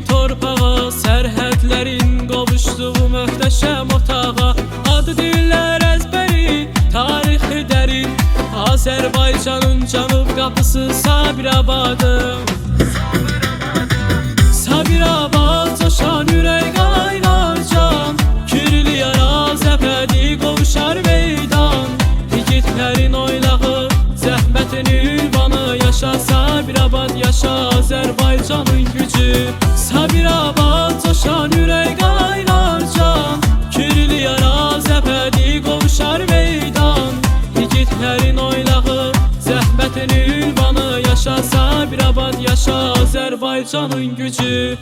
Torpağa, sərhədlərin qovuşduğu möhtəşəm otağa. Adı dillər əzbəri, tarixi dərin, Azərbaycanın cənub qapısı Sabirabadım. Sabirabad coşan ürək qaynar can, Kirli yaraz əbədi qovuşar meydan. Yigitlərin oylağı, zəhmətin ünvanı, yaşa Sabirabad, yaşa Azərbaycanın gücü. Sabirabad coşan ürək qaynar can, Kirli yaraz əbədi qovuşar meydan. Yigitlərin oylağı, zəhmətin ünvanı, yaşa Sabirabad, yaşa Azərbaycanın gücü.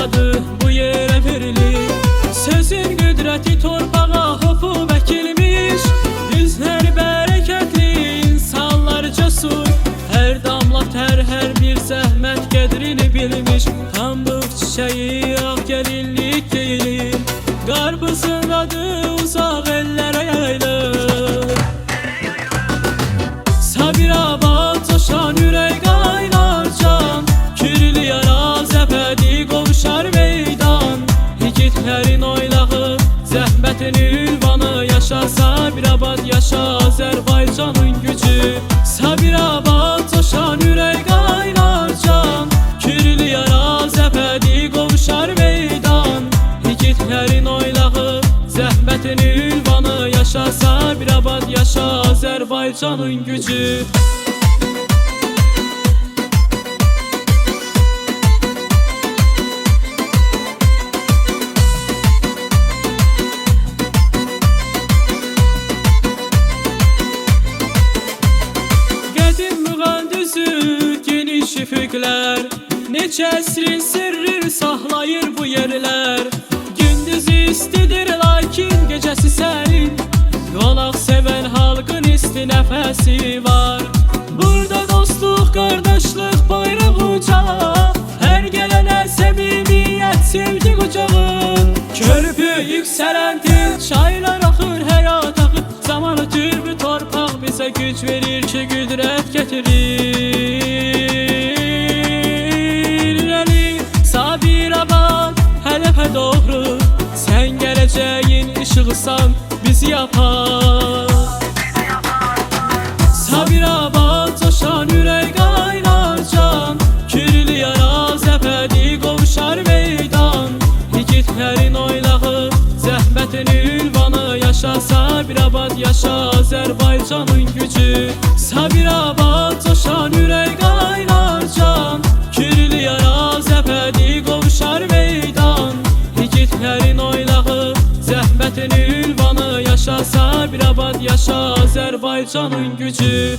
Adı bu yerə verilir, sözün qüdrəti torpağa hopub əkilmiş. Düzlər bərəkətli, insanlar cəsur, hər damla tər, hər bir zəhmət qədrini bilmiş. Pambıq çiçəyi ağ gəlinlik deyilir, qarpızın adı uzaq ellərə yayılır. Sabirabad coşan ürək qaynar can, Kirli yaraz əbədi qovuşar meydan. Yigitlərin oylağı, zəhmətin ünvanı, yaşa Sabirabad, yaşa Azərbaycanın gücü. Sabirabad coşan ürək qaynar can, Kirli yaraz əbədi qovuşar meydan. Yigitlərin oylağı, zəhmətin ünvanı, yaşa Sabirabad, yaşa Azərbaycanın gücü. Geniş üfüqlər, neçə əsrin sirri saxlayır bu yerlər. Gündüzü istidir, lakin gecəsi sərin, qonaq sevən halqın isti nəfəsi var. Burada dostluq, qardaşlıq, bayraq uca, hər gələnə səmimiyyət, sevgi qucağı. Körpü yüksələndir, çaylar axır, həyat axır, zaman ötür bu torpaq bizə güc verir ki, qüdrət getirir. Sabirabad hədəfə doğru, sən gələcəyin işığısan, bizi yapar. Sabirabad coşan ürək qaynar can, Kirli yaraz əbədi qovuşar meydan. Yigitlərin oylağı, zəhmətin ünvanı, yaşa Sabirabad, yaşa Azərbaycanın gücü. Sabirabad coşan ürək qaynar can, Kirli yaraz əbədi qovuşar meydan. Yigitlərin oylağı, zəhmətin ünvanı, yaşa Sabirabad, yaşa Azərbaycanın gücü.